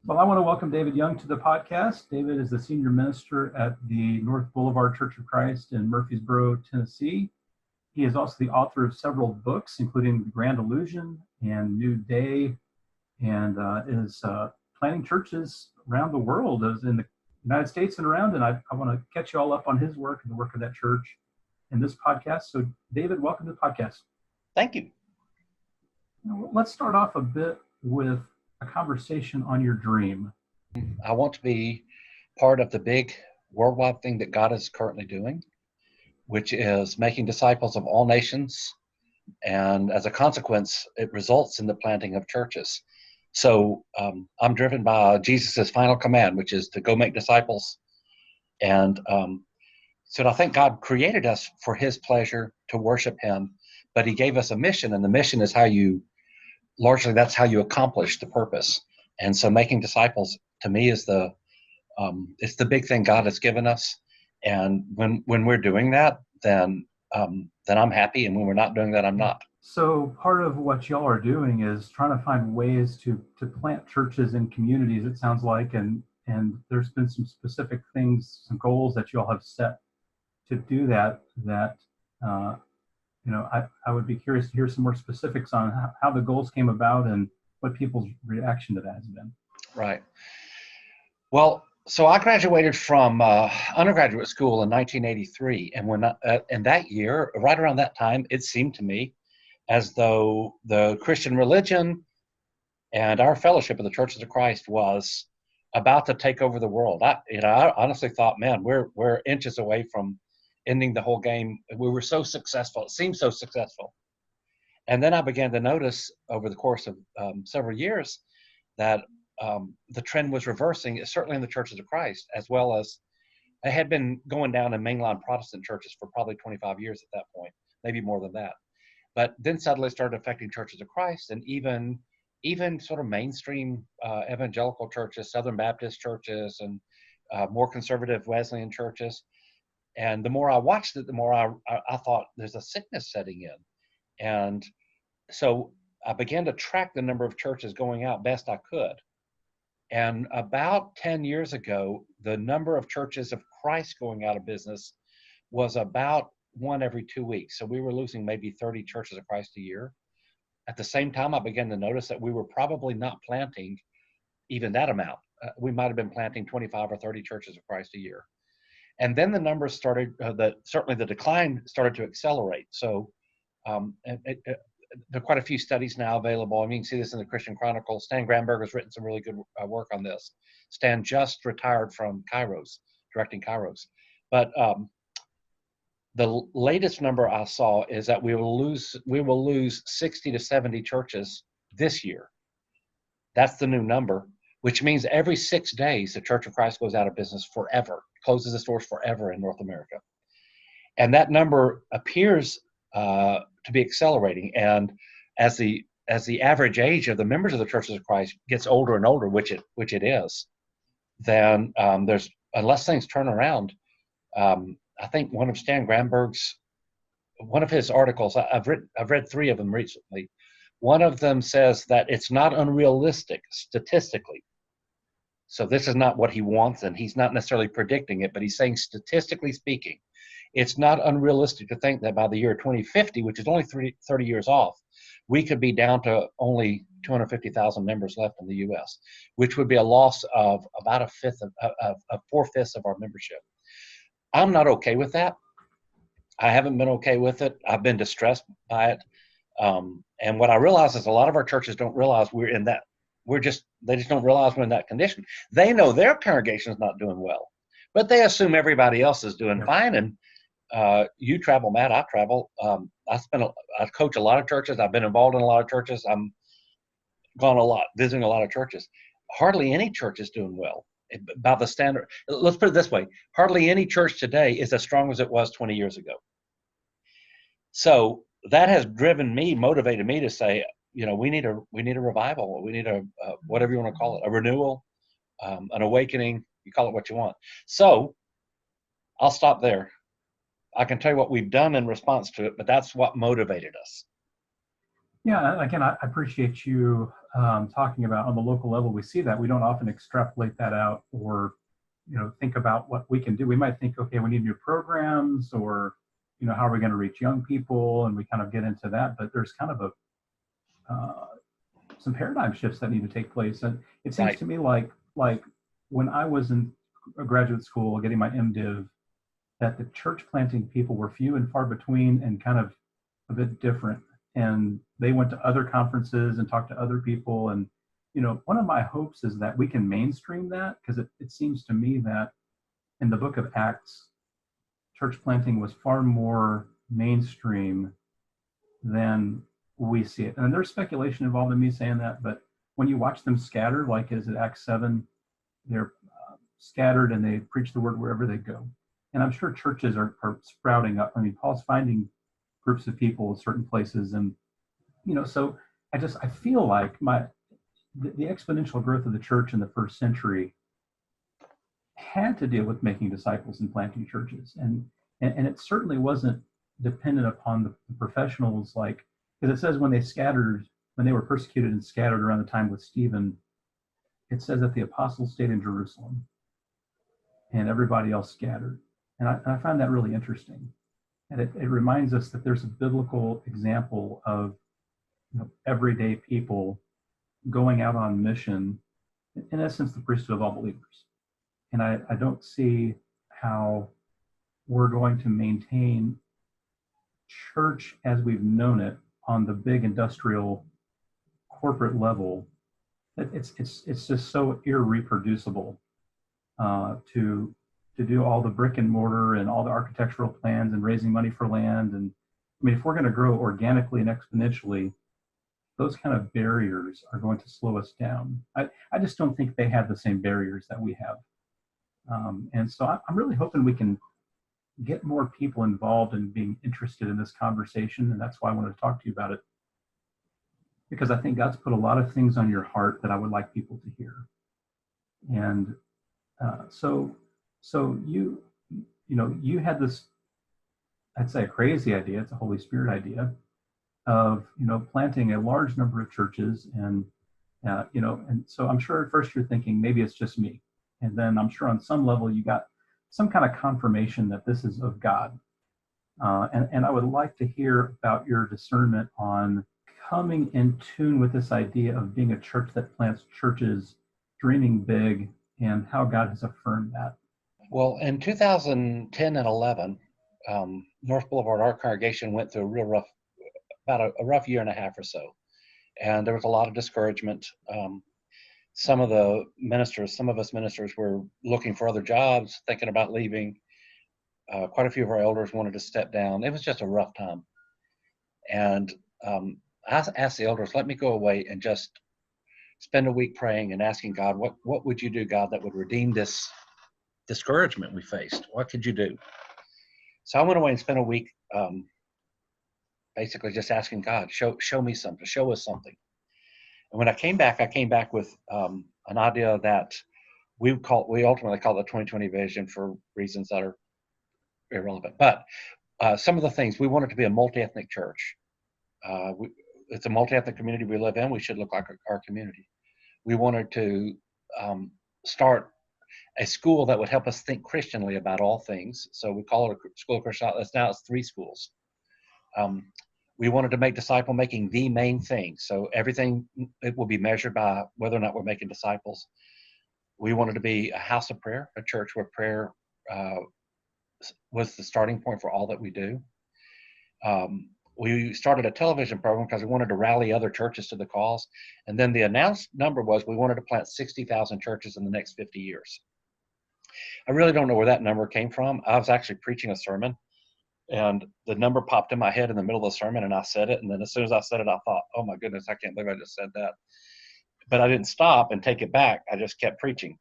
Well, I want to welcome David Young to the podcast. David is the senior minister at the North Boulevard Church of Christ in Murfreesboro, Tennessee. He is also the author of several books, including The Grand Illusion and New Day, and is planting churches around the world, as in the United States and around. And I want to catch you all up on his work and the work of that church in this podcast. So, David, welcome to the podcast. Thank you. Let's start off a bit with a conversation on your dream. I want to be part of the big worldwide thing that God is currently doing, which is making disciples of all nations. And as a consequence, it results in the planting of churches. So I'm driven by Jesus's final command, which is to go make disciples. And so I think God created us for his pleasure to worship him, but he gave us a mission, and the mission is largely that's how you accomplish the purpose. And so making disciples to me is it's the big thing God has given us. And when we're doing that, then I'm happy. And when we're not doing that, I'm not. So part of what y'all are doing is trying to find ways to plant churches in communities, it sounds like, and there's been some specific things, some goals that y'all have set to do that I would be curious to hear some more specifics on how the goals came about and what people's reaction to that has been. Right. Well, so I graduated from undergraduate school in 1983, and when in that year, right around that time, it seemed to me as though the Christian religion and our fellowship of the Churches of Christ was about to take over the world. I honestly thought, man, we're inches away from ending the whole game. We were so successful. It seemed so successful. And then I began to notice over the course of several years that the trend was reversing, certainly in the Churches of Christ, as well as it had been going down in mainline Protestant churches for probably 25 years at that point, maybe more than that. But then suddenly started affecting Churches of Christ, and even sort of mainstream evangelical churches, Southern Baptist churches, and more conservative Wesleyan churches. And the more I watched it, the more I thought there's a sickness setting in. And so I began to track the number of churches going out best I could. And about 10 years ago, the number of churches of Christ going out of business was about one every 2 weeks. So we were losing maybe 30 churches of Christ a year. At the same time, I began to notice that we were probably not planting even that amount. We might have been planting 25 or 30 churches of Christ a year. And then the numbers started, certainly the decline started to accelerate. So there are quite a few studies now available. I mean, you can see this in the Christian Chronicle. Stan Granberg has written some really good work on this. Stan just retired from Kairos, directing Kairos. But the latest number I saw is that we will lose 60 to 70 churches this year. That's the new number, which means every 6 days, the Church of Christ goes out of business forever, closes its doors forever in North America. And that number appears to be accelerating. And as the average age of the members of the Churches of Christ gets older and older, which it is, then there's, unless things turn around, I think one of Stan Granberg's, one of his articles, I've read 3 of them recently. One of them says that it's not unrealistic statistically. So this is not what he wants, and he's not necessarily predicting it, but he's saying statistically speaking, it's not unrealistic to think that by the year 2050, which is only 30 years off, we could be down to only 250,000 members left in the U.S., which would be a loss of about a fifth of 4/5 of our membership. I'm not okay with that. I haven't been okay with it. I've been distressed by it. And what I realize is a lot of our churches don't realize they just don't realize we're in that condition. They know their congregation is not doing well, but they assume everybody else is doing fine. And you travel, Matt, I travel. I coach a lot of churches. I've been involved in a lot of churches. I'm gone a lot, visiting a lot of churches. Hardly any church is doing well by the standard. Let's put it this way. Hardly any church today is as strong as it was 20 years ago. So that has motivated me to say, we need a revival. We need a whatever you want to call it, a renewal, an awakening. You call it what you want. So I'll stop there. I can tell you what we've done in response to it, but that's what motivated us. Yeah, again, I appreciate you talking about on the local level, we see that we don't often extrapolate that out or, think about what we can do. We might think, okay, we need new programs, or, how are we going to reach young people? And we kind of get into that, but there's kind of some paradigm shifts that need to take place. And it seems Right. to me like when I was in a graduate school getting my MDiv, that the church planting people were few and far between and kind of a bit different. And they went to other conferences and talked to other people. And, one of my hopes is that we can mainstream that, because it seems to me that in the book of Acts, church planting was far more mainstream than we see it. And there's speculation involved in me saying that, but when you watch them scatter, like is it Acts 7, they're scattered and they preach the word wherever they go. And I'm sure churches are sprouting up. I mean, Paul's finding groups of people in certain places. And, so I feel like the exponential growth of the church in the first century had to deal with making disciples and planting churches. And it certainly wasn't dependent upon the professionals, like, because it says when they were persecuted and scattered around the time with Stephen, it says that the apostles stayed in Jerusalem and everybody else scattered. And I find that really interesting. And it reminds us that there's a biblical example of everyday people going out on mission, in essence, the priesthood of all believers. And I don't see how we're going to maintain church as we've known it on the big industrial corporate level. It's just so irreproducible to do all the brick and mortar and all the architectural plans and raising money for land. And I mean, if we're going to grow organically and exponentially, those kind of barriers are going to slow us down. I just don't think they have the same barriers that we have. And so I'm really hoping we can get more people involved in being interested in this conversation. And that's why I wanted to talk to you about it, because I think God's put a lot of things on your heart that I would like people to hear. And so you had this, I'd say, a crazy idea. It's a Holy Spirit idea of, planting a large number of churches. And, and so I'm sure at first you're thinking, maybe it's just me. And then I'm sure on some level you got some kind of confirmation that this is of God. And I would like to hear about your discernment on coming in tune with this idea of being a church that plants churches, dreaming big, and how God has affirmed that. Well, in 2010 and 11, North Boulevard, our congregation went through about a rough year and a half or so. And there was a lot of discouragement. Some of us ministers were looking for other jobs, thinking about leaving. Quite a few of our elders wanted to step down. It was just a rough time. And I asked the elders, let me go away and just spend a week praying and asking God, what would you do, God, that would redeem this discouragement we faced? What could you do? So I went away and spent a week basically just asking God, show me something, show us something. And when I came back with an idea that we ultimately call the 2020 vision for reasons that are irrelevant. But some of the things, we wanted to be a multi-ethnic church. It's a multi-ethnic community we live in. We should look like our community. We wanted to start a school that would help us think Christianly about all things. So we call it a school of Christian. It's 3 schools. We wanted to make disciple making the main thing. So everything, it will be measured by whether or not we're making disciples. We wanted to be a house of prayer, a church where prayer was the starting point for all that we do. We started a television program because we wanted to rally other churches to the cause. And then the announced number was we wanted to plant 60,000 churches in the next 50 years. I really don't know where that number came from. I was actually preaching a sermon, and the number popped in my head in the middle of the sermon, and I said it. And then as soon as I said it, I thought, oh my goodness, I can't believe I just said that. But I didn't stop and take it back. I just kept preaching.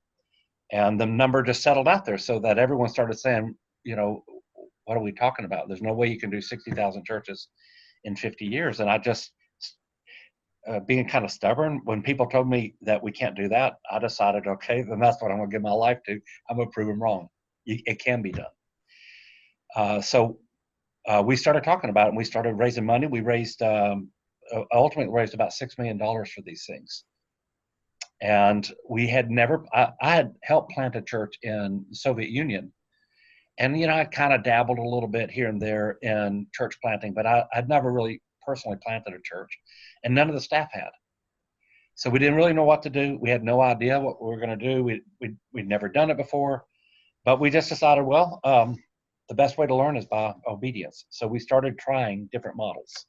And the number just settled out there, so that everyone started saying, what are we talking about? There's no way you can do 60,000 churches in 50 years. And I just, being kind of stubborn, when people told me that we can't do that, I decided, okay, then that's what I'm going to give my life to. I'm going to prove them wrong. It can be done. So we started talking about it, and we started raising money. We raised ultimately raised about $6 million for these things. And we had never, I had helped plant a church in the Soviet Union. And, I kind of dabbled a little bit here and there in church planting, but I'd never really personally planted a church, and none of the staff had. So we didn't really know what to do. We had no idea what we were going to do. We'd never done it before, but we just decided, well, the best way to learn is by obedience. So we started trying different models.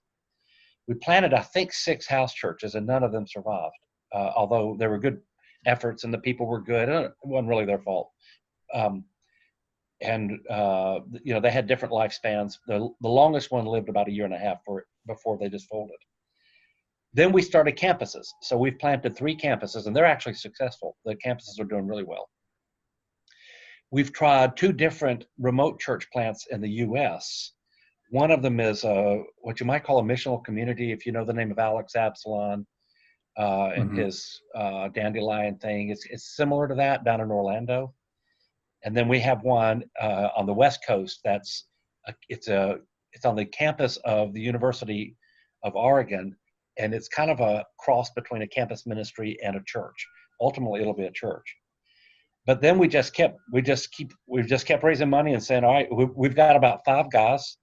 We planted, I think, 6 house churches, and none of them survived, although there were good efforts and the people were good. It wasn't really their fault. They had different lifespans. The longest one lived about 1.5 years before they just folded. Then we started campuses. So we've planted 3 campuses, and they're actually successful. The campuses are doing really well. We've tried 2 different remote church plants in the U.S. One of them is what you might call a missional community, if you know the name of Alex Absalon and his Dandelion thing. It's similar to that down in Orlando. And then we have one on the West Coast it's on the campus of the University of Oregon, and it's kind of a cross between a campus ministry and a church. Ultimately, it'll be a church. But then we've just kept raising money and saying, all right, we've got about 5 guys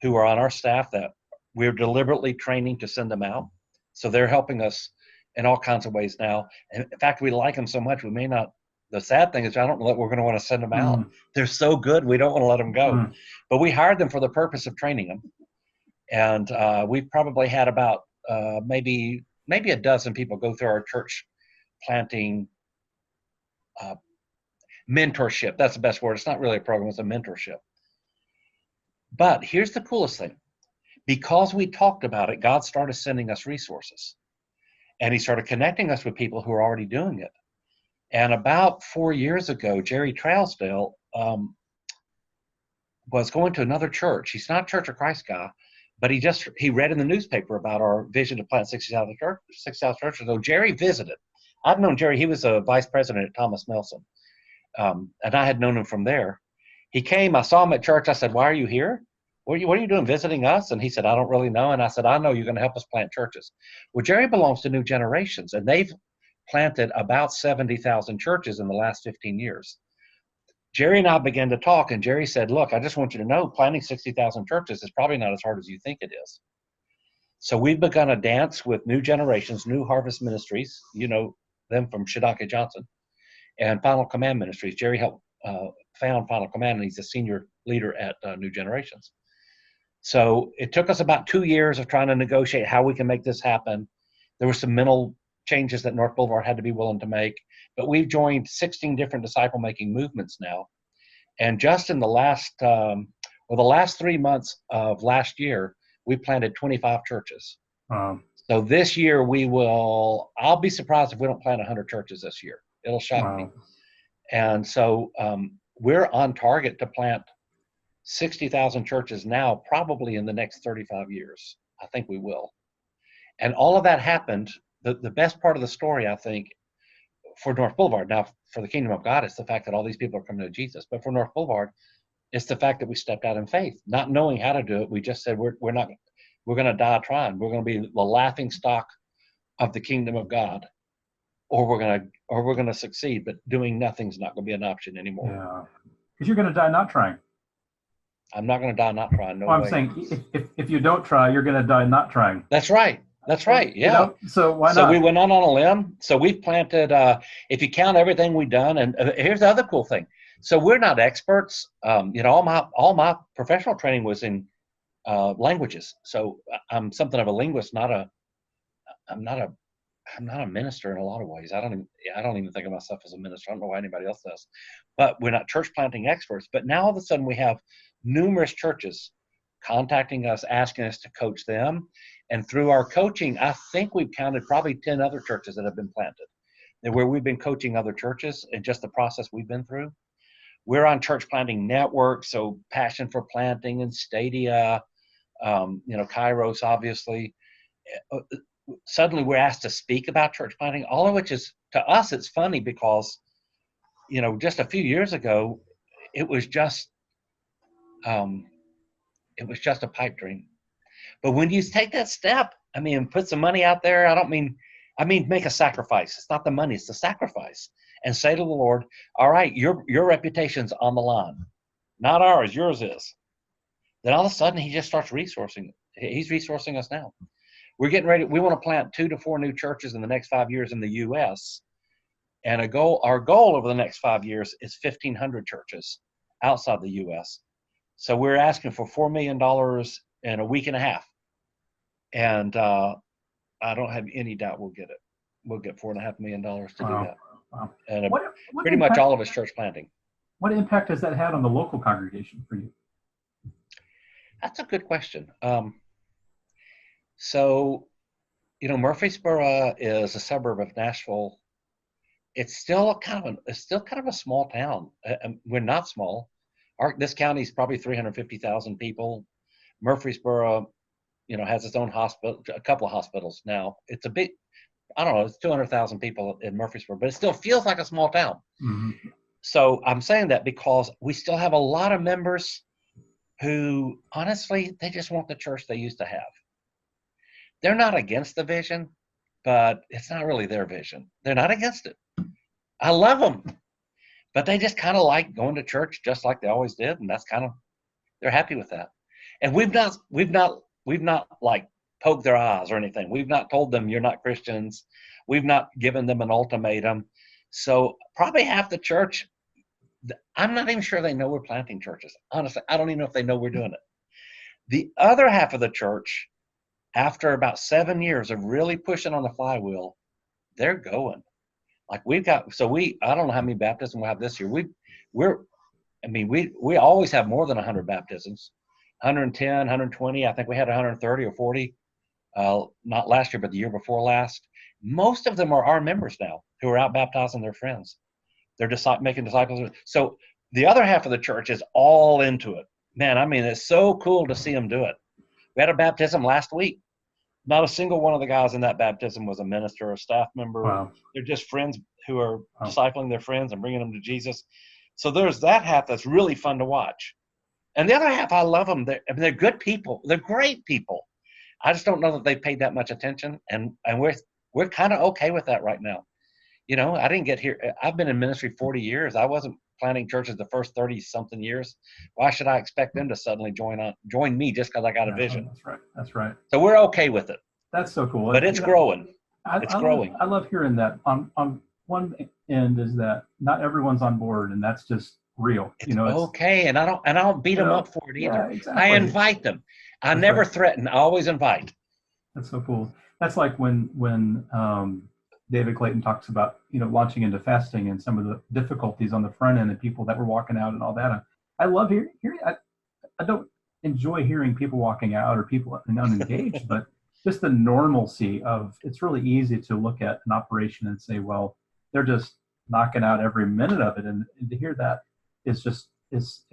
who are on our staff that we're deliberately training to send them out. So they're helping us in all kinds of ways now. And in fact, we like them so much, we may not. The sad thing is, I don't know that we're going to want to send them out. They're so good, we don't want to let them go. But we hired them for the purpose of training them. And we've probably had about maybe a dozen people go through our church planting mentorship. That's the best word. It's not really a program, it's a mentorship. But here's the coolest thing. Because we talked about it, God started sending us resources. And he started connecting us with people who are already doing it. And about 4 years ago, Jerry Trousdale was going to another church. He's not a Church of Christ guy, but he read in the newspaper about our vision to plant 6,000 churches. So Jerry visited. I've known Jerry. He was a vice president at Thomas Nelson. And I had known him from there. He came, I saw him at church. I said, why are you here? What are you doing visiting us? And he said, I don't really know. And I said, I know you're going to help us plant churches. Well, Jerry belongs to New Generations, and they've planted about 70,000 churches in the last 15 years. Jerry and I began to talk, and Jerry said, look, I just want you to know planting 60,000 churches is probably not as hard as you think it is. So we've begun a dance with New Generations, New Harvest Ministries, you know them from Shadake Johnson, and Final Command Ministries. Jerry helped found Final Command, and he's a senior leader at New Generations. So it took us about 2 years of trying to negotiate how we can make this happen. There were some mental changes that North Boulevard had to be willing to make, but we've joined 16 different disciple-making movements now. And just in the last 3 months of last year, we planted 25 churches. So this year I'll be surprised if we don't plant 100 churches this year. It'll shock me. And so we're on target to plant 60,000 churches now, probably in the next 35 years. I think we will. And all of that happened. The best part of the story, I think, for North Boulevard, now for the kingdom of God, it's the fact that all these people are coming to Jesus. But for North Boulevard, it's the fact that we stepped out in faith, not knowing how to do it. We just said, we're going to die trying. We're going to be the laughing stock of the kingdom of God, or we're going to succeed. But doing nothing's not going to be an option anymore. Yeah, because you're going to die not trying. I'm not going to die not trying. No way. I'm saying if you don't try, you're going to die not trying. That's right. That's right. Yeah. So why not? So we went on a limb. So we've planted, if you count everything we've done, and here's the other cool thing. So we're not experts. All my professional training was in languages. So I'm something of a linguist, I'm not a minister in a lot of ways. I don't even think of myself as a minister. I don't know why anybody else does. But we're not church planting experts. But now all of a sudden we have numerous churches contacting us, asking us to coach them. And through our coaching, I think we've counted probably 10 other churches that have been planted, and where we've been coaching other churches and just the process we've been through. We're on church planting networks, so Passion for Planting and Stadia, Kairos, obviously. Suddenly we're asked to speak about church planting, all of which is, to us, it's funny because, just a few years ago, it was just a pipe dream. But when you take that step I mean, put some money out there. I mean, make a sacrifice. It's not the money, it's the sacrifice. And say to the Lord, all right, your reputation's on the line. Not ours, yours is. Then all of a sudden he just starts resourcing. He's resourcing us now. We're getting ready. We want to plant 2 to 4 new churches in the next 5 years in the U.S. And our goal over the next 5 years is 1,500 churches outside the U.S. So we're asking for $4 million in a week and a half. And I don't have any doubt we'll get it. We'll get $4.5 million to do that. Wow. And what pretty much all of it's church planting. What impact has that had on the local congregation for you? That's a good question. So, Murfreesboro is a suburb of Nashville. It's still kind of a small town. We're not small. This county is probably 350,000 people. Murfreesboro, has its own hospital, a couple of hospitals now. It's a big, I don't know, it's 200,000 people in Murfreesboro, but it still feels like a small town. Mm-hmm. So I'm saying that because we still have a lot of members who, honestly, they just want the church they used to have. They're not against the vision, but it's not really their vision. They're not against it. I love them, but they just kind of like going to church just like they always did, and they're happy with that. And we've not like poked their eyes or anything. We've not told them you're not Christians. We've not given them an ultimatum. So probably half the church, I'm not even sure they know we're planting churches. Honestly, I don't even know if they know we're doing it. The other half of the church, after about 7 years of really pushing on the flywheel, they're going. Like I don't know how many baptisms we'll have this year. We always have more than 100 baptisms, 110, 120. I think we had 130 or 40, not last year, but the year before last. Most of them are our members now who are out baptizing their friends. They're making disciples. So the other half of the church is all into it. Man, it's so cool to see them do it. We had a baptism last week. Not a single one of the guys in that baptism was a minister or a staff member. Wow. They're just friends who are discipling their friends and bringing them to Jesus. So there's that half that's really fun to watch. And the other half, I love them. They're good people. They're great people. I just don't know that they paid that much attention. And we're kind of okay with that right now. I didn't get here. I've been in ministry 40 years. I wasn't planting churches the first 30-something years. Why should I expect them to suddenly join me just because I got a vision? That's right. So we're okay with it. That's so cool. But it's growing. It's growing. I love hearing that. On one end is that not everyone's on board, and that's just real. It's okay, and I don't beat them up for it either. Yeah, exactly. I invite them. I never threaten. I always invite. That's so cool. That's like when David Clayton talks about launching into fasting and some of the difficulties on the front end and people that were walking out and all that. I love hearing. I don't enjoy hearing people walking out or people unengaged, but just the normalcy of it's really easy to look at an operation and say, well, they're just knocking out every minute of it, and to hear that is just it's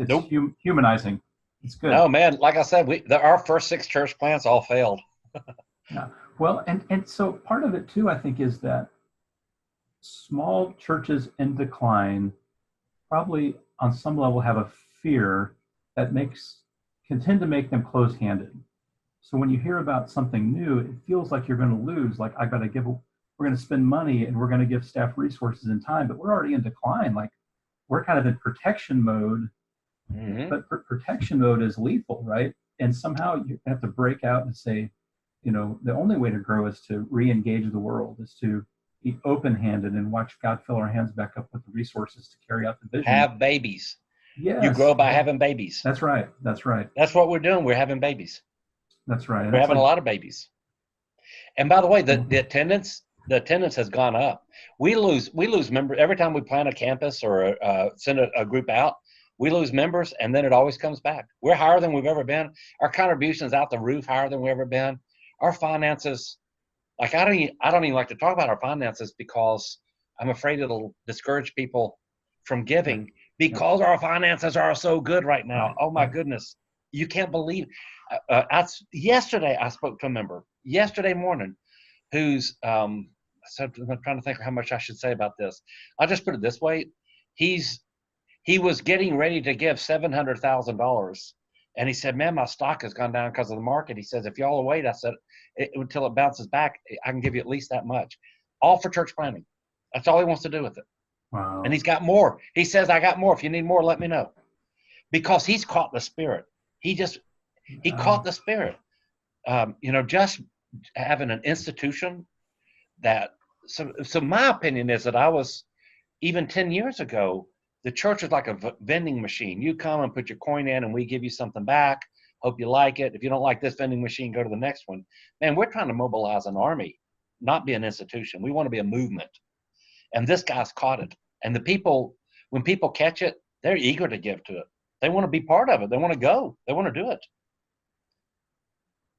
humanizing. It's good. Oh man, like I said, our first 6 church plants all failed. Yeah. Well, and so part of it too, I think, is that small churches in decline probably on some level have a fear that can tend to make them close-handed. So when you hear about something new, it feels like you're going to lose. Like we're going to spend money and we're going to give staff resources and time, but we're already in decline. Like we're kind of in protection mode, but protection mode is lethal, right? And somehow you have to break out and say, the only way to grow is to re-engage the world, is to be open-handed and watch God fill our hands back up with the resources to carry out the vision. Have babies. Yes. You grow by having babies. That's right. That's what we're doing. We're having babies. That's right. We're having a lot of babies. And by the way, the attendance has gone up. We lose members every time we plan a campus or send a group out. We lose members, and then it always comes back. We're higher than we've ever been. Our contributions out the roof higher than we've ever been. Our finances, like I don't even like to talk about our finances because I'm afraid it'll discourage people from giving because our finances are so good right now. Oh my goodness, you can't believe. Yesterday I spoke to a member yesterday morning who's so I'm trying to think how much I should say about this. I'll just put it this way: he was getting ready to give $700,000 And he said, man, my stock has gone down because of the market. He says, if y'all will wait, I said, until it bounces back, I can give you at least that much. All for church planting. That's all he wants to do with it. Wow. And he's got more. He says, I got more. If you need more, let me know. Because he's caught the spirit. He caught the spirit. Just having an institution that, so my opinion is that I was, even 10 years ago, the church was like a vending machine. You come and put your coin in and we give you something back. Hope you like it. If you don't like this vending machine, go to the next one. Man, we're trying to mobilize an army, not be an institution. We want to be a movement. And this guy's caught it. And the people, when people catch it, they're eager to give to it. They want to be part of it. They want to go. They want to do it.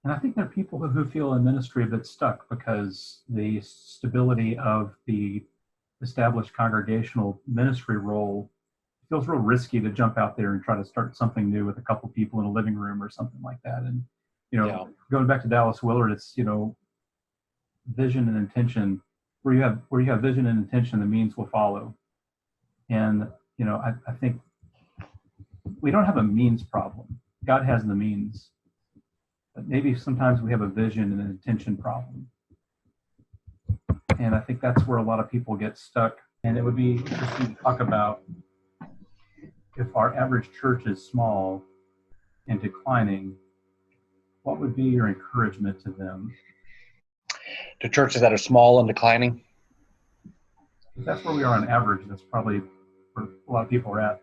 And I think there are people who feel in ministry that's stuck because the stability of the established congregational ministry role feels real risky to jump out there and try to start something new with a couple people in a living room or something like that. And, Going back to Dallas Willard, it's, vision and intention. Where you have vision and intention, the means will follow. And, I think we don't have a means problem. God has the means. But maybe sometimes we have a vision and an intention problem. And I think that's where a lot of people get stuck. And it would be interesting to talk about if our average church is small and declining, what would be your encouragement to them? To churches that are small and declining? If that's where we are on average, that's probably where a lot of people are at.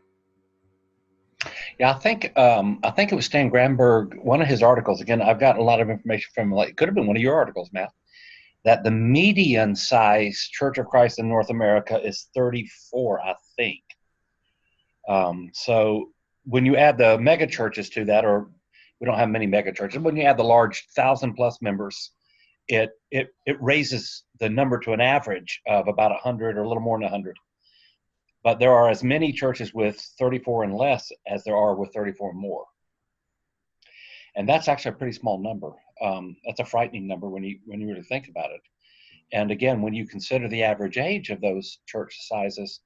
Yeah, I think it was Stan Granberg, one of his articles. Again, I've gotten a lot of information from, it could have been one of your articles, Matt, that the median size Church of Christ in North America is 34, I think. So when you add the mega churches to that, or we don't have many mega churches, when you add the large 1,000+ members, it raises the number to an average of about 100 or a little more than 100. But there are as many churches with 34 and less as there are with 34 and more. And that's actually a pretty small number. That's a frightening number when you really think about it. And again, when you consider the average age of those church sizes,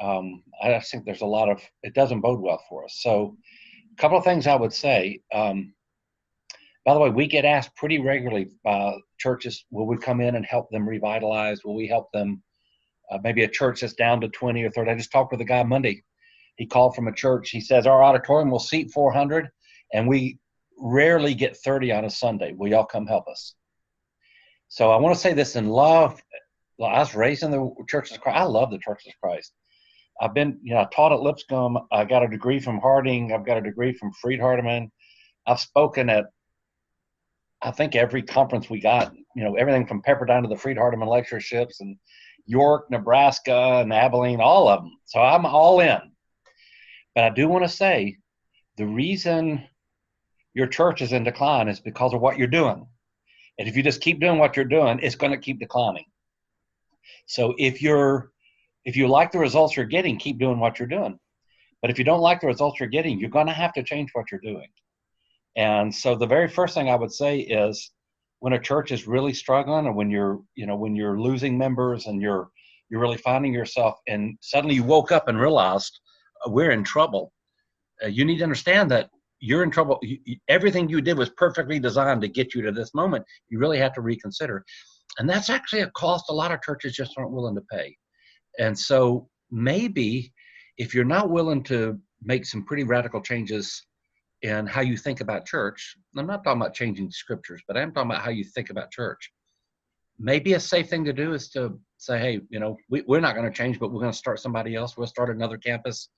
I just think there's it doesn't bode well for us. So a couple of things I would say. By the way, we get asked pretty regularly by churches, will we come in and help them revitalize? Will we help them? Maybe a church that's down to 20 or 30. I just talked with a guy Monday. He called from a church. He says, our auditorium will seat 400, and we rarely get 30 on a Sunday. Will y'all come help us? So I want to say this in love. I was raised in the Church of Christ. I love the Church of Christ. I've been, I taught at Lipscomb. I got a degree from Harding. I've got a degree from Freed-Hardeman. I've spoken at, I think, every conference we got, everything from Pepperdine to the Freed-Hardeman lectureships, and York, Nebraska, and Abilene, all of them. So I'm all in. But I do want to say the reason your church is in decline is because of what you're doing. And if you just keep doing what you're doing, it's going to keep declining. So if you like the results you're getting, keep doing what you're doing. But if you don't like the results you're getting, you're going to have to change what you're doing. And so the very first thing I would say is, when a church is really struggling, or when you're losing members and you're really finding yourself, and suddenly you woke up and realized we're in trouble, you need to understand that you're in trouble. Everything you did was perfectly designed to get you to this moment. You really have to reconsider. And that's actually a cost a lot of churches just aren't willing to pay. And so maybe if you're not willing to make some pretty radical changes in how you think about church, I'm not talking about changing scriptures, but I'm talking about how you think about church. Maybe a safe thing to do is to say, hey, we're not going to change, but we're going to start somebody else. We'll start another campus.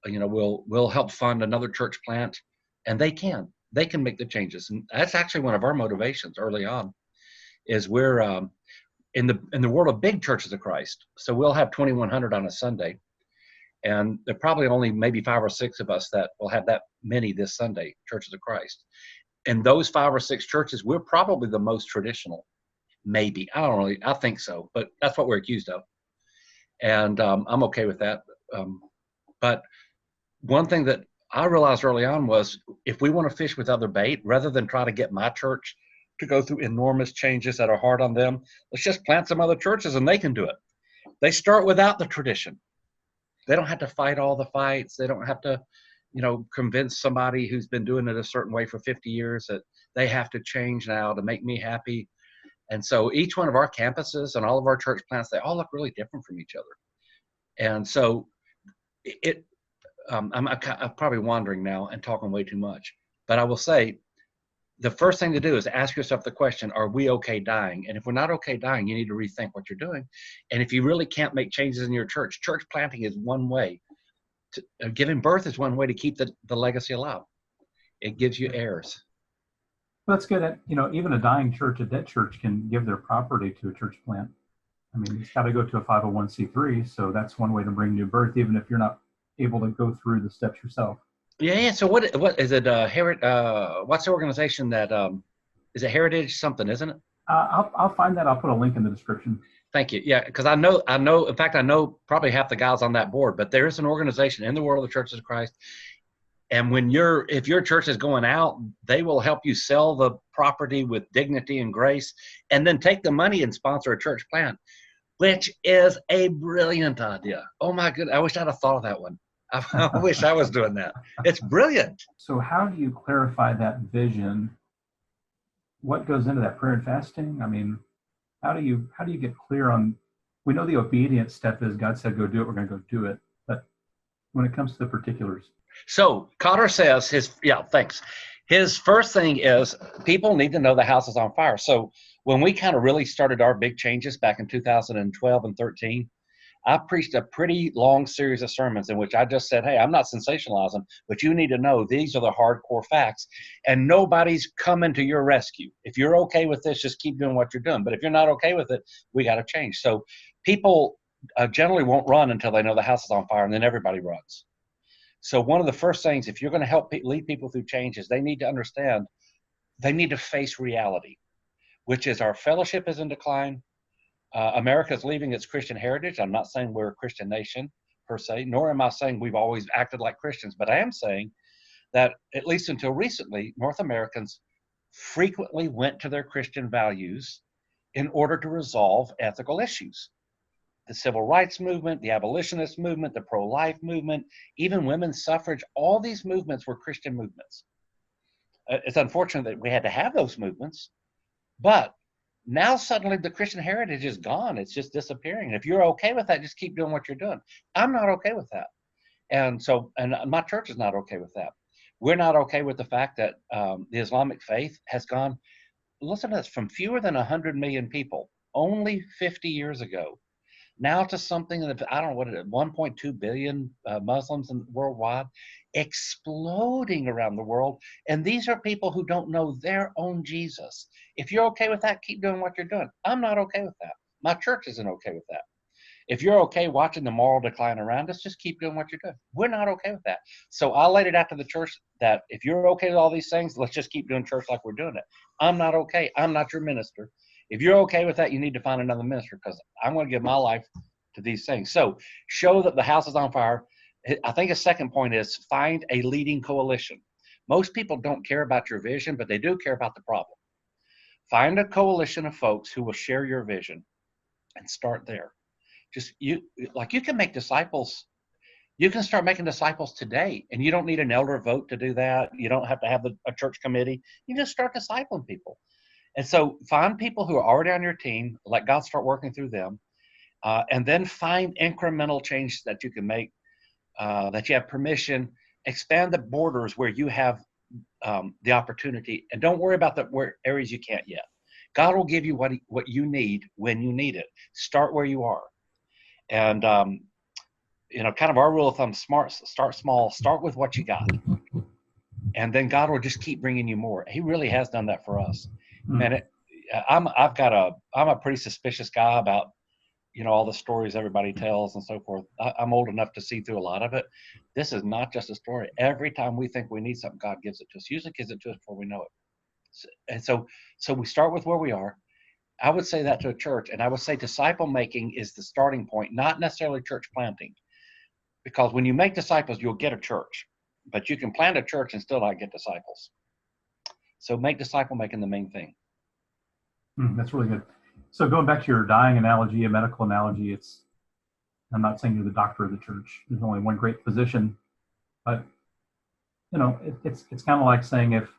We'll help fund another church plant, and they can make the changes. And that's actually one of our motivations early on, is we're in the world of big churches of Christ. So we'll have 2,100 on a Sunday. And there are probably only maybe 5 or 6 of us that will have that many this Sunday, Churches of Christ. And those 5 or 6 churches, we're probably the most traditional. Maybe. I think so. But that's what we're accused of. And I'm okay with that. But one thing that I realized early on was, if we want to fish with other bait, rather than try to get my church to go through enormous changes that are hard on them, let's just plant some other churches and they can do it. They start without the tradition. They don't have to fight all the fights. They don't have to, convince somebody who's been doing it a certain way for 50 years that they have to change now to make me happy. And so each one of our campuses and all of our church plants, they all look really different from each other. And so I'm probably wandering now and talking way too much, but I will say the first thing to do is ask yourself the question, are we okay dying? And if we're not okay dying, you need to rethink what you're doing. And if you really can't make changes in your church planting is one way. Giving birth is one way to keep the legacy alive. It gives you heirs. That's good. Even a dying church, a dead church, can give their property to a church plant. I mean, it's got to go to a 501c3, so that's one way to bring new birth, even if you're not able to go through the steps yourself. Yeah. So what is it? What's the organization that is it? Heritage something, isn't it? I'll find that. I'll put a link in the description. Thank you. Yeah, because I know. In fact, I know probably half the guys on that board. But there is an organization in the World of the Churches of Christ. And if your church is going out, they will help you sell the property with dignity and grace, and then take the money and sponsor a church plant, which is a brilliant idea. Oh my goodness, I wish I'd have thought of that one. I wish I was doing that. It's brilliant. So how do you clarify that vision? What goes into that, prayer and fasting? I mean, how do you get clear on? We know the obedience step is God said go do it, we're going to go do it. But when it comes to the particulars. So Kotter says thanks. His first thing is people need to know the house is on fire. So when we kind of really started our big changes back in 2012 and 13, I preached a pretty long series of sermons in which I just said, hey, I'm not sensationalizing, but you need to know these are the hardcore facts, and nobody's coming to your rescue. If you're okay with this, just keep doing what you're doing. But if you're not okay with it, we got to change. So people generally won't run until they know the house is on fire, and then everybody runs. So one of the first things, if you're going to help lead people through changes, they need to understand, they need to face reality, which is our fellowship is in decline. America is leaving its Christian heritage. I'm not saying we're a Christian nation per se, nor am I saying we've always acted like Christians, but I am saying that at least until recently, North Americans frequently went to their Christian values in order to resolve ethical issues. The civil rights movement, the abolitionist movement, the pro-life movement, even women's suffrage, all these movements were Christian movements. It's unfortunate that we had to have those movements, but now suddenly the Christian heritage is gone. It's just disappearing. And if you're okay with that, just keep doing what you're doing. I'm not okay with that. And my church is not okay with that. We're not okay with the fact that the Islamic faith has gone, listen to this, from fewer than 100 million people only 50 years ago, now to something that, I don't know what it is, 1.2 billion Muslims worldwide, exploding around the world. And these are people who don't know their own Jesus. If you're okay with that, keep doing what you're doing. I'm not okay with that. My church isn't okay with that. If you're okay watching the moral decline around us, just keep doing what you're doing. We're not okay with that. So I laid it out to the church that if you're okay with all these things, let's just keep doing church like we're doing it. I'm not okay. I'm not your minister. If you're okay with that, you need to find another minister, because I'm going to give my life to these things. So show that the house is on fire. I think a second point is find a leading coalition. Most people don't care about your vision, but they do care about the problem. Find a coalition of folks who will share your vision and start there. You can make disciples. You can start making disciples today, and you don't need an elder vote to do that. You don't have to have a church committee. You just start discipling people. And so find people who are already on your team, let God start working through them, and then find incremental changes that you can make, that you have permission. Expand the borders where you have the opportunity, and don't worry about the areas you can't yet. God will give you what you need when you need it. Start where you are. And, kind of our rule of thumb, start small, start with what you got. And then God will just keep bringing you more. He really has done that for us. Man, I'm a pretty suspicious guy about, all the stories everybody tells and so forth. I'm old enough to see through a lot of it. This is not just a story. Every time we think we need something, God gives it to us. Usually gives it to us before we know it. And so we start with where we are. I would say that to a church, and I would say disciple making is the starting point, not necessarily church planting. Because when you make disciples, you'll get a church. But you can plant a church and still not get disciples. So make disciple making the main thing. That's really good. So going back to your dying analogy, a medical analogy, I'm not saying you're the doctor of the church. There's only one great physician, but it's kind of like saying if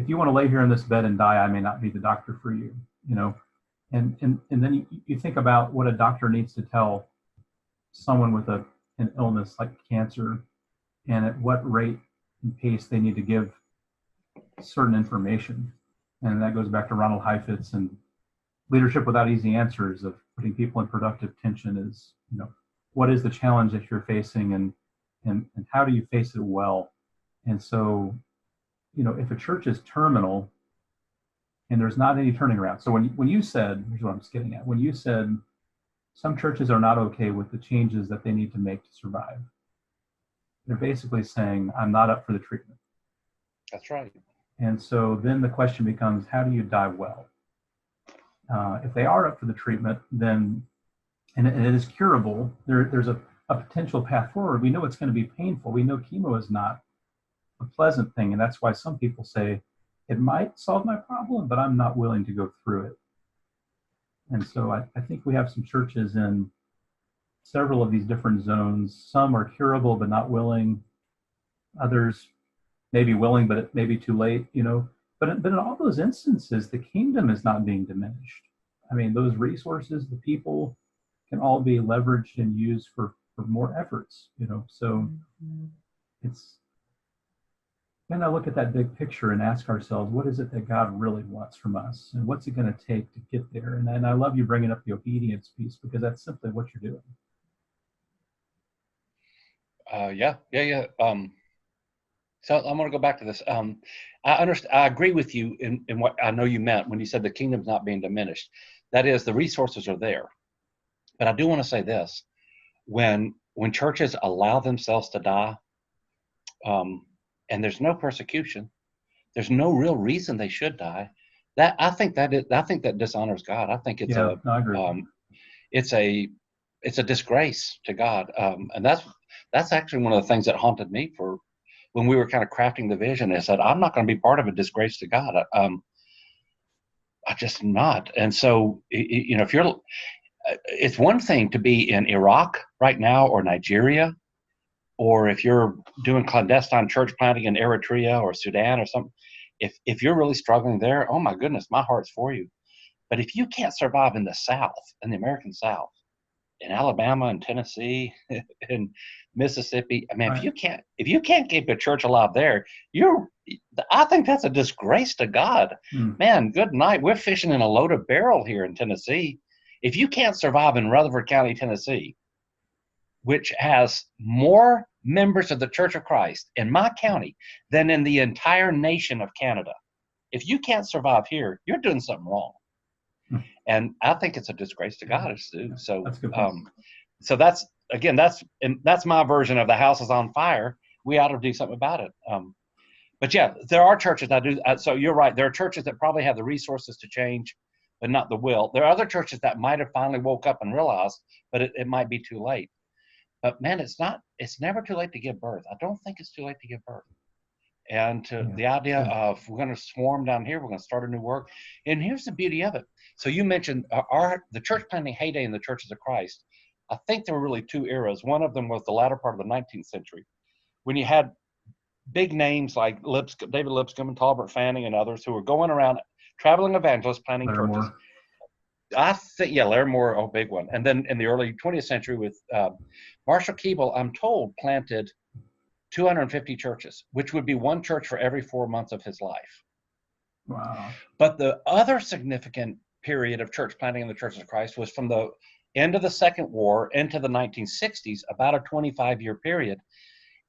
you want to lay here in this bed and die, I may not be the doctor for you. You know, and then you think about what a doctor needs to tell someone with an illness like cancer, and at what rate and pace they need to give certain information. And that goes back to Ronald Heifetz and leadership without easy answers of putting people in productive tension is, what is the challenge that you're facing, and how do you face it well? And so, if a church is terminal and there's not any turning around. So when you said, here's what I'm just getting at, when you said some churches are not okay with the changes that they need to make to survive, they're basically saying, I'm not up for the treatment. That's right. And so then the question becomes, how do you die well? If they are up for the treatment, then, and it is curable, there's a potential path forward. We know it's going to be painful. We know chemo is not a pleasant thing. And that's why some people say, it might solve my problem, but I'm not willing to go through it. And so I think we have some churches in several of these different zones. Some are curable, but not willing. Others may be willing, but it may be too late, But in all those instances, the kingdom is not being diminished. I mean, those resources, the people can all be leveraged and used for more efforts, So it's, then I look at that big picture and ask ourselves, what is it that God really wants from us? And what's it going to take to get there? And I love you bringing up the obedience piece, because that's simply what you're doing. Yeah. So I'm going to go back to this. I agree with you in what I know you meant when you said the kingdom's not being diminished. That is, the resources are there. But I do want to say this: when churches allow themselves to die, and there's no persecution, there's no real reason they should die. I think that dishonors God. I think it's I agree. It's a disgrace to God, and that's actually one of the things that haunted me for when we were kind of crafting the vision. Is that I'm not going to be part of a disgrace to God. I just am not. And so, if you're, it's one thing to be in Iraq right now or Nigeria, or if you're doing clandestine church planting in Eritrea or Sudan or something. If you're really struggling there, oh my goodness, my heart's for you. But if you can't survive in the South, in the American South, in Alabama and Tennessee and Mississippi, I mean, right. if you can't keep a church alive there, I think that's a disgrace to God. Man, good night. We're fishing in a loaded barrel here in Tennessee. If you can't survive in Rutherford County, Tennessee, which has more members of the Church of Christ in my county than in the entire nation of Canada, if you can't survive here, you're doing something wrong. And I think it's a disgrace to God. So, so that's my version of the house is on fire. We ought to do something about it. But yeah, there are churches that do. So you're right. There are churches that probably have the resources to change, but not the will. There are other churches that might have finally woke up and realized, but it might be too late. But man, it's never too late to give birth. I don't think it's too late to give birth. And the idea of we're going to swarm down here, we're going to start a new work. And here's the beauty of it. So you mentioned the church planting heyday in the churches of Christ. I think there were really two eras. One of them was the latter part of the 19th century, when you had big names like David Lipscomb and Talbert Fanning and others who were going around traveling evangelists planting churches. I think, Larry Moore, big one. And then in the early 20th century with Marshall Keeble, I'm told, planted 250 churches, which would be one church for every 4 months of his life. Wow. But the other significant period of church planting in the Church of Christ was from the end of the Second War into the 1960s, about a 25-year period.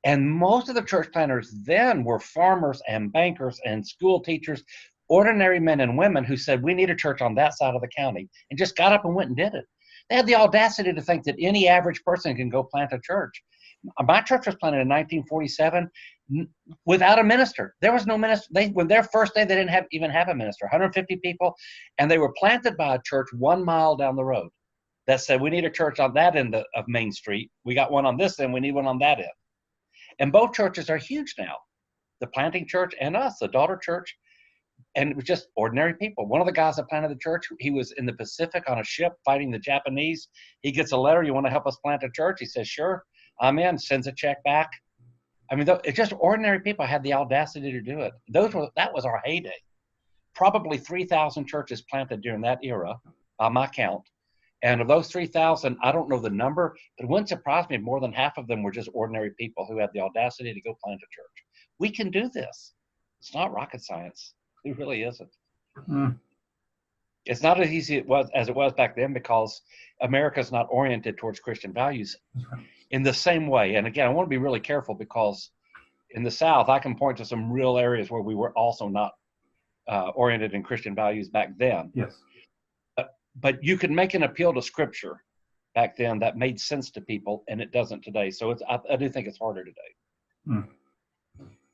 And most of the church planters then were farmers and bankers and school teachers, ordinary men and women who said, we need a church on that side of the county, and just got up and went and did it. They had the audacity to think that any average person can go plant a church. My church was planted in 1947 without a minister. There was no minister. When their first day, they didn't even have a minister, 150 people, and they were planted by a church 1 mile down the road that said, we need a church on that end of Main Street. We got one on this end. We need one on that end. And both churches are huge now, the planting church and us, the daughter church. And it was just ordinary people. One of the guys that planted the church, he was in the Pacific on a ship fighting the Japanese. He gets a letter, you want to help us plant a church? He says, sure, I'm in, sends a check back. I mean, it's just ordinary people had the audacity to do it. That was our heyday. Probably 3,000 churches planted during that era, by my count. And of those 3,000, I don't know the number, but it wouldn't surprise me if more than half of them were just ordinary people who had the audacity to go plant a church. We can do this. It's not rocket science. It really isn't. Mm. It's not as easy as it was back then because America's not oriented towards Christian values in the same way. And again, I want to be really careful because in the South, I can point to some real areas where we were also not oriented in Christian values back then. Yes. But you could make an appeal to Scripture back then that made sense to people, and it doesn't today. So I do think it's harder today. Mm.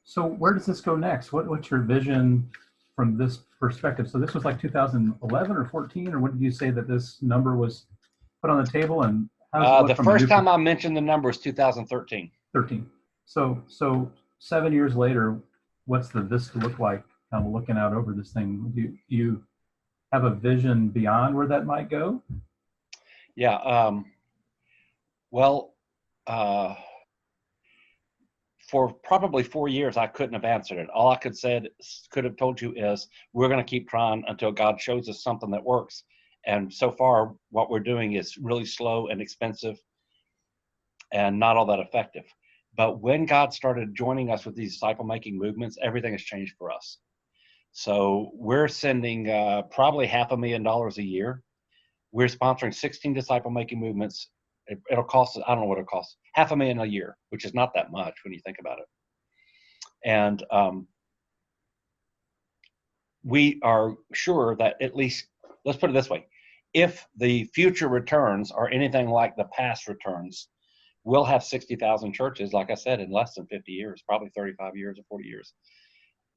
So where does this go next? What's your vision from this perspective? So this was like 2011 or 14, or when did you say that this number was put on the table? And the first time I mentioned the number was 2013. 13. So 7 years later, what's the vista look like? Kind of looking out over this thing. Do you have a vision beyond where that might go? Yeah. For probably 4 years, I couldn't have answered it. All I could have told you is we're going to keep trying until God shows us something that works. And so far, what we're doing is really slow and expensive and not all that effective. But when God started joining us with these disciple-making movements, everything has changed for us. So we're sending probably $500,000 a year. We're sponsoring 16 disciple-making movements. It'll cost us, I don't know what it costs, $500,000 a year, which is not that much when you think about it. And we are sure that at least, let's put it this way, if the future returns are anything like the past returns, we'll have 60,000 churches, like I said, in less than 50 years, probably 35 years or 40 years.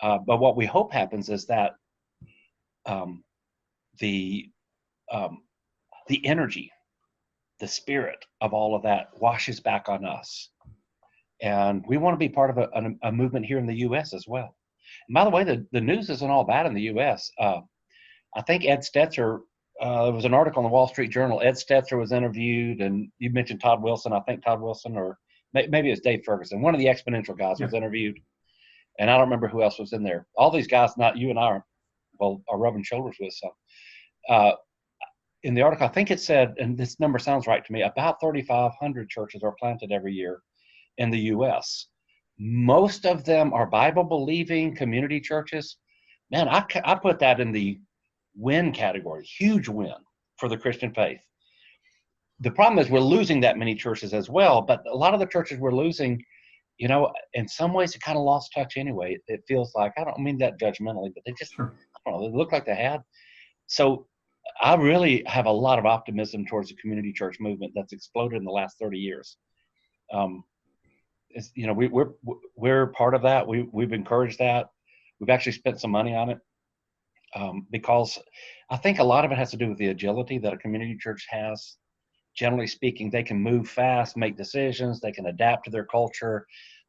But what we hope happens is that the energy, the spirit of all of that washes back on us. And we want to be part of a movement here in the U.S. as well. And by the way, the news isn't all bad in the U.S. I think Ed Stetzer, there was an article in the Wall Street Journal. Ed Stetzer was interviewed, and you mentioned Todd Wilson. I think Todd Wilson, or maybe it's Dave Ferguson, one of the Exponential guys was interviewed. And I don't remember who else was in there. All these guys, not you and I, are rubbing shoulders with. So in the article, I think it said, and this number sounds right to me, about 3,500 churches are planted every year in the U.S. Most of them are Bible-believing community churches. Man, I put that in the win category, huge win for the Christian faith. The problem is we're losing that many churches as well, but a lot of the churches we're losing, you know, in some ways it kind of lost touch anyway. It feels like, I don't mean that judgmentally, but they just, I don't know, they look like they had. So I really have a lot of optimism towards the community church movement that's exploded in the last 30 years. It's, you know, we're part of that. We've encouraged that. We've actually spent some money on it because I think a lot of it has to do with the agility that a community church has. Generally speaking, they can move fast, make decisions, they can adapt to their culture.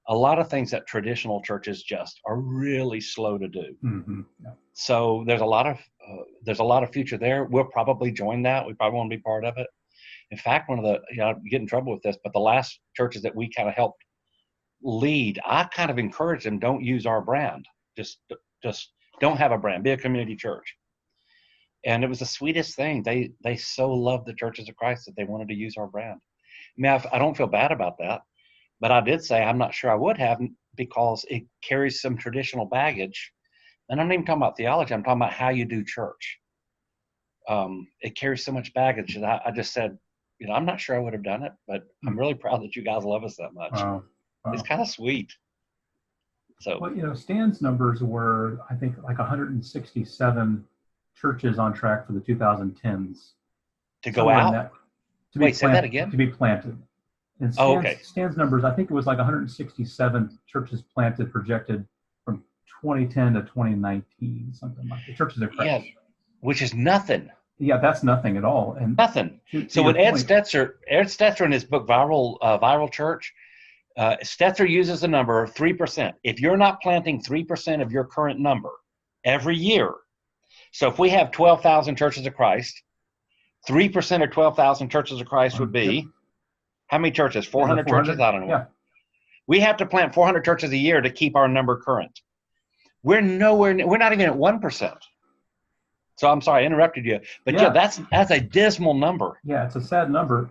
A lot of things that traditional churches just are really slow to do. Mm-hmm. Yeah. So there's a lot of future there. We'll probably join that. We probably want to be part of it. In fact, one of the, you know, I get in trouble with this, but the last churches that we kind of helped lead, I kind of encouraged them, don't use our brand. Just don't have a brand. Be a community church. And it was the sweetest thing. They so loved the Churches of Christ that they wanted to use our brand. I mean, I don't feel bad about that, but I did say I'm not sure I would have because it carries some traditional baggage. And I'm not even talking about theology. I'm talking about how you do church. It carries so much baggage that I just said, you know, I'm not sure I would have done it, but I'm really proud that you guys love us that much. Wow. It's kind of sweet. So, well, you know, Stan's numbers were, I think, like 167 churches on track for the 2010s. To go out? Wait, say that again? To be planted. And Stan's numbers, I think it was like 167 churches planted projected from 2010 to 2019, something like that. Churches are Christ. Yeah, which is nothing. Yeah, that's nothing at all. And nothing. So when Ed Stetzer in his book Viral Church, Stetzer uses the number of 3%. If you're not planting 3% of your current number every year, so if we have 12,000 churches of Christ, 3% of 12,000 churches of Christ would be how many churches? 400 churches? I don't know. Yeah. We have to plant 400 churches a year to keep our number current. We're not even at 1%. So I'm sorry, I interrupted you. But yeah, that's a dismal number. Yeah, it's a sad number.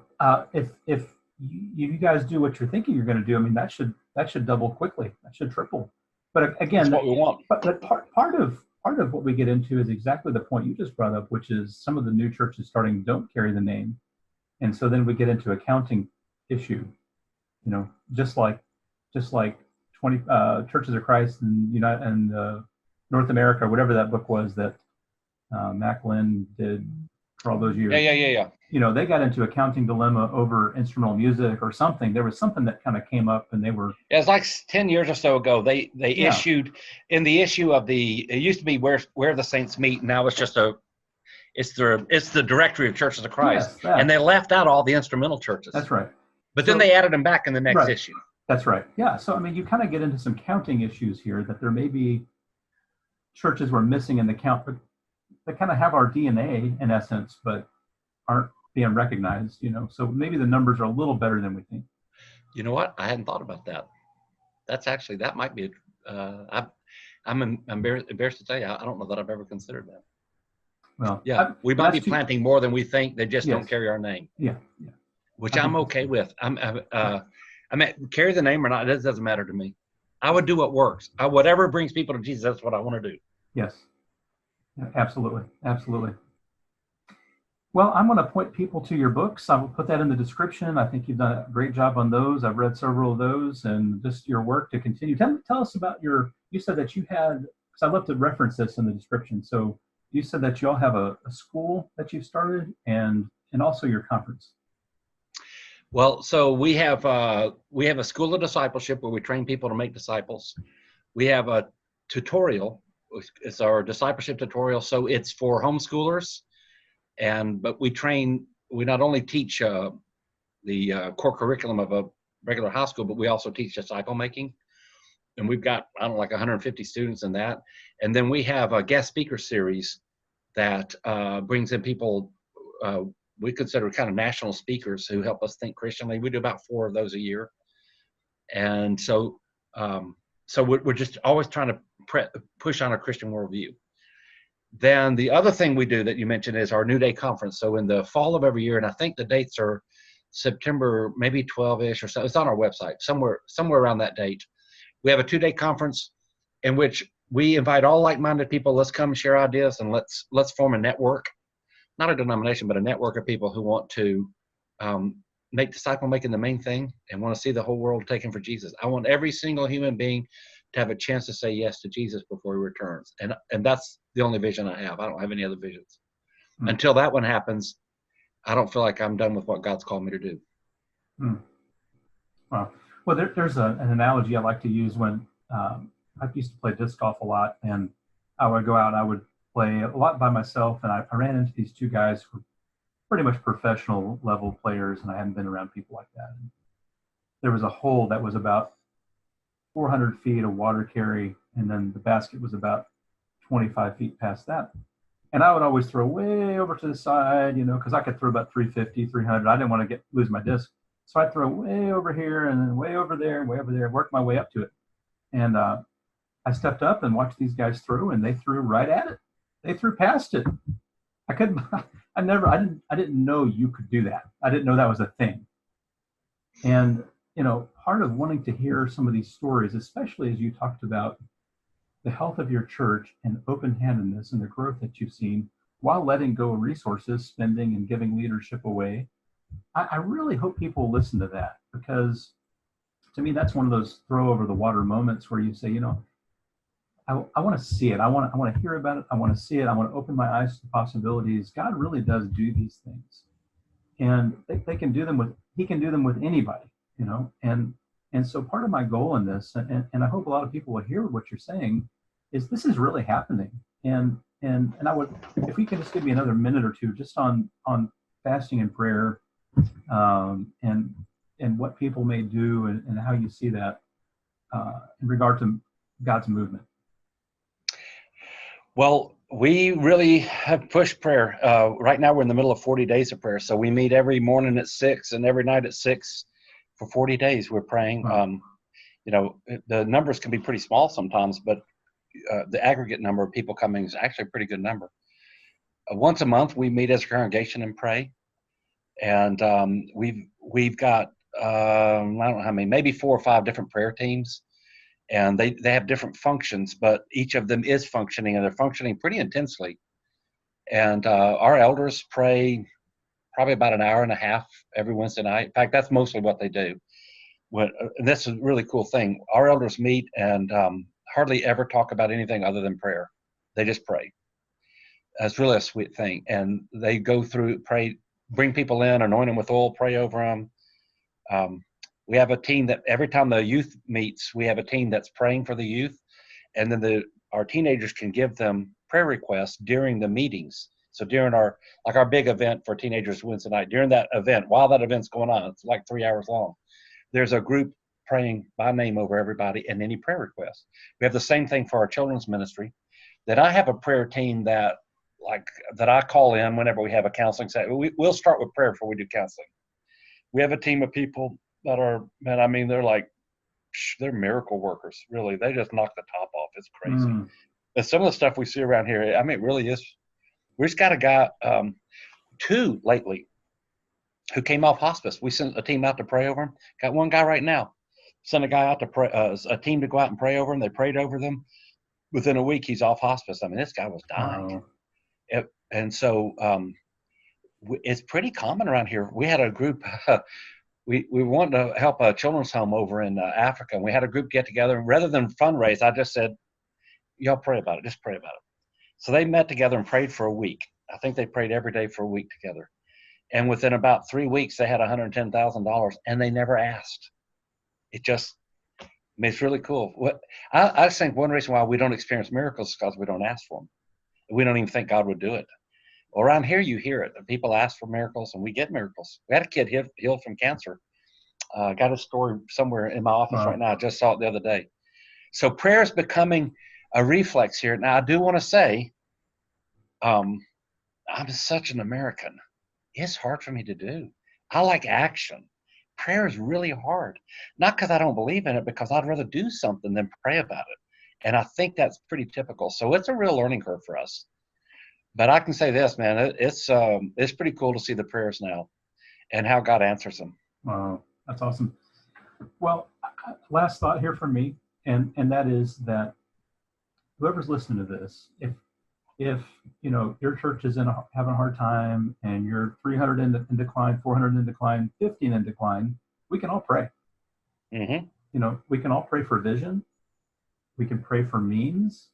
If you guys do what you're thinking you're going to do, I mean, that should double quickly. That should triple. But again, that's what we want. But part of what we get into is exactly the point you just brought up, which is some of the new churches don't carry the name, and so then we get into a counting issue. You know, just like 20 Churches of Christ and North America, whatever that book was that Macklin did for all those years. Yeah. You know, they got into a counting dilemma over instrumental music or something. There was something that kind of came up, and they were. Yeah, it's like 10 years or so ago. They issued in the issue of it used to be where the saints meet. Now it's just it's the directory of Churches of Christ, and they left out all the instrumental churches. That's right. But then they added them back in the next issue. That's right. Yeah. So I mean, you kind of get into some counting issues here that there may be churches we're missing in the count, but they kind of have our DNA in essence, but aren't being recognized, you know. So maybe the numbers are a little better than we think. You know what? I hadn't thought about that. That might be. I'm embarrassed to tell you. I don't know that I've ever considered that. Well, yeah, we might be planting more than we think. They just don't carry our name. Yeah. Which I'm okay with. I mean, carry the name or not, it doesn't matter to me. I would do what works. Whatever brings people to Jesus, that's what I want to do. Yes. Yeah, absolutely. Well, I'm going to point people to your books. I will put that in the description. I think you've done a great job on those. I've read several of those, and just your work to continue. Tell us about you said that you had, because I love to reference this in the description. So you said that you all have a school that you've started and also your conference. Well, so we have a school of discipleship where we train people to make disciples. We have a tutorial. It's our discipleship tutorial. So it's for homeschoolers. But we not only teach the core curriculum of a regular high school, but we also teach disciple making. And we've got, like 150 students in that. And then we have a guest speaker series that brings in people we consider kind of national speakers who help us think Christianly. We do about 4 of those a year. And so we're just always trying to push on a Christian worldview. Then the other thing we do that you mentioned is our New Day Conference. So in the fall of every year, and I think the dates are September, maybe 12-ish or so. It's on our website, somewhere around that date. We have a 2-day conference in which we invite all like-minded people. Let's come share ideas and let's form a network. Not a denomination, but a network of people who want to make disciple making the main thing and want to see the whole world taken for Jesus. I want every single human being to have a chance to say yes to Jesus before he returns. And that's the only vision I have. I don't have any other visions. Mm. Until that one happens, I don't feel like I'm done with what God's called me to do. Mm. Wow. Well, there's an analogy I like to use when I used to play disc golf a lot, and I would go out and I would play a lot by myself, and I ran into these 2 guys who were pretty much professional level players, and I hadn't been around people like that. And there was a hole that was about 400 feet of water carry, and then the basket was about 25 feet past that. And I would always throw way over to the side, because I could throw about 350, 300. I didn't want to lose my disc. So I'd throw way over here and then way over there, work my way up to it. And I stepped up and watched these guys throw, and they threw right at it. They threw past it. I didn't know you could do that. I didn't know that was a thing. And, part of wanting to hear some of these stories, especially as you talked about the health of your church and open-handedness and the growth that you've seen while letting go of resources, spending and giving leadership away, I really hope people listen to that, because to me, that's one of those throw over the water moments where you say, I want to see it. I want to hear about it. I want to see it. I want to open my eyes to possibilities. God really does do these things, and he can do them with anybody, and so part of my goal in this, and I hope a lot of people will hear what you're saying, is this is really happening. And I would, if we can just give me another minute or two just on fasting and prayer, and what people may do and how you see that in regard to God's movement. Well, we really have pushed prayer. Right now we're in the middle of 40 days of prayer. So we meet every morning at 6 and every night at 6 for 40 days. We're praying. the numbers can be pretty small sometimes, but the aggregate number of people coming is actually a pretty good number. Once a month, we meet as a congregation and pray. And we've got, I don't know how many, maybe 4 or 5 different prayer teams. And they have different functions, but each of them is functioning, and they're functioning pretty intensely. And our elders pray probably about an hour and a half every Wednesday night. In fact, that's mostly what they do. And that's a really cool thing. Our elders meet and hardly ever talk about anything other than prayer. They just pray. It's really a sweet thing. And they go through, pray, bring people in, anoint them with oil, pray over them. We have a team that every time the youth meets, we have a team that's praying for the youth. And then our teenagers can give them prayer requests during the meetings. So during our big event for teenagers Wednesday night, during that event, while that event's going on, it's like 3 hours long, there's a group praying by name over everybody and any prayer requests. We have the same thing for our children's ministry. That I have a prayer team that I call in whenever we have a counseling session. We'll start with prayer before we do counseling. We have a team of people that are, man, I mean, they're miracle workers, really. They just knock the top off. It's crazy. And some of the stuff we see around here, I mean, it really is. We just got a guy, 2 lately, who came off hospice. We sent a team out to pray over him. Got one guy right now. Sent a guy out to pray, a team to go out and pray over him. They prayed over them. Within a week, he's off hospice. I mean, this guy was dying. And so it's pretty common around here. We had a group, we wanted to help a children's home over in Africa, and we had a group get together. And rather than fundraise, I just said, y'all pray about it. Just pray about it. So they met together and prayed for a week. I think they prayed every day for a week together. And within about 3 weeks, they had $110,000, and they never asked. I mean, it's really cool. I think one reason why we don't experience miracles is because we don't ask for them. We don't even think God would do it. Well, around here, you hear it. People ask for miracles, and we get miracles. We had a kid healed from cancer. Got a story somewhere in my office right now. I just saw it the other day. So prayer is becoming a reflex here. Now, I do want to say, I'm such an American. It's hard for me to do. I like action. Prayer is really hard. Not because I don't believe in it, because I'd rather do something than pray about it. And I think that's pretty typical. So it's a real learning curve for us. But I can say this, man, it's pretty cool to see the prayers now and how God answers them. Wow, that's awesome. Well, last thought here from me, and that is that whoever's listening to this, if your church is having a hard time and you're 300 in decline, 400 in decline, 15 in decline, we can all pray. Mm-hmm. We can all pray for vision. We can pray for means.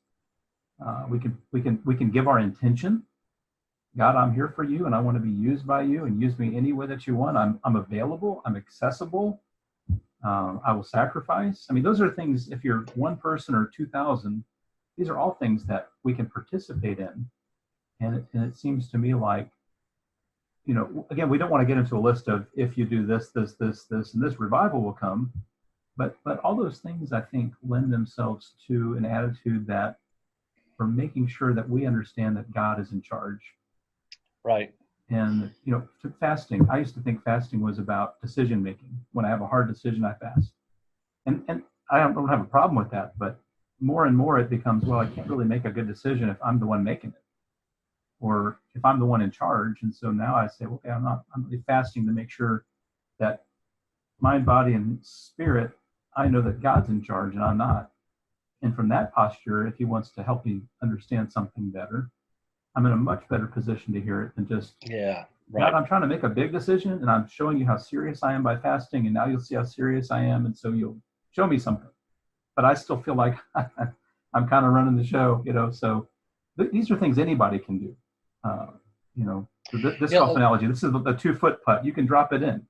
We can give our intention. God, I'm here for you, and I want to be used by you, and use me any way that you want. I'm available. I'm accessible. I will sacrifice. I mean, those are things. If you're one person or 2,000, these are all things that we can participate in. And it seems to me like, again, we don't want to get into a list of if you do this, this, this, this, and this, revival will come. But all those things, I think, lend themselves to an attitude that we're making sure that we understand that God is in charge. Right. And, fasting, I used to think fasting was about decision making. When I have a hard decision, I fast. And I don't have a problem with that, but more and more it becomes, well, I can't really make a good decision if I'm the one making it, or if I'm the one in charge. And so now I say, okay, I'm really fasting to make sure that mind, body, and spirit, I know that God's in charge and I'm not. And from that posture, if he wants to help me understand something better, I'm in a much better position to hear it than just, right. God, I'm trying to make a big decision and I'm showing you how serious I am by fasting, and now you'll see how serious I am, and so you'll show me something. But I still feel like I'm kind of running the show, so these are things anybody can do. This golf analogy, this is the 2-foot putt. You can drop it in,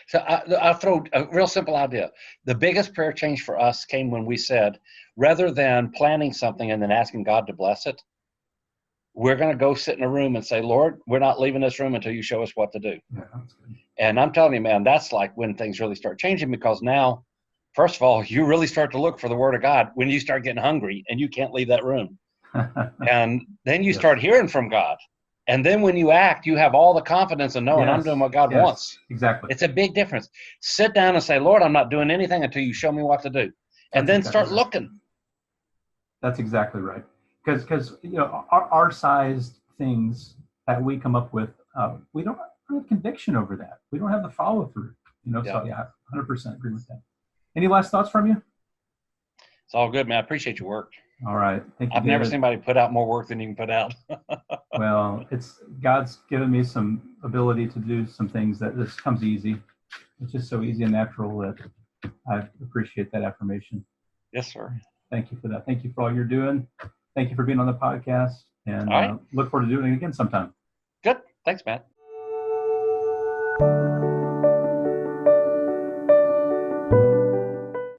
So I'll throw a real simple idea. The biggest prayer change for us came when we said, rather than planning something and then asking God to bless it, we're going to go sit in a room and say, Lord, we're not leaving this room until you show us what to do. Yeah, that's good. And I'm telling you, man, that's like when things really start changing, because now, first of all, you really start to look for the word of God when you start getting hungry and you can't leave that room. And then you start hearing from God. And then when you act, you have all the confidence in knowing I'm doing what God wants. Exactly. It's a big difference. Sit down and say, Lord, I'm not doing anything until you show me what to do. And then start looking. That's exactly right. Because our sized things that we come up with, we don't have conviction over that. We don't have the follow through. So yeah, 100% agree with that. Any last thoughts from you? It's all good, man. I appreciate your work. All right. Thank you, I've never seen anybody put out more work than you can put out. Well, God's given me some ability to do some things that this comes easy. It's just so easy and natural that I appreciate that affirmation. Yes, sir. Thank you for that. Thank you for all you're doing. Thank you for being on the podcast, and look forward to doing it again sometime. Good. Thanks, Matt.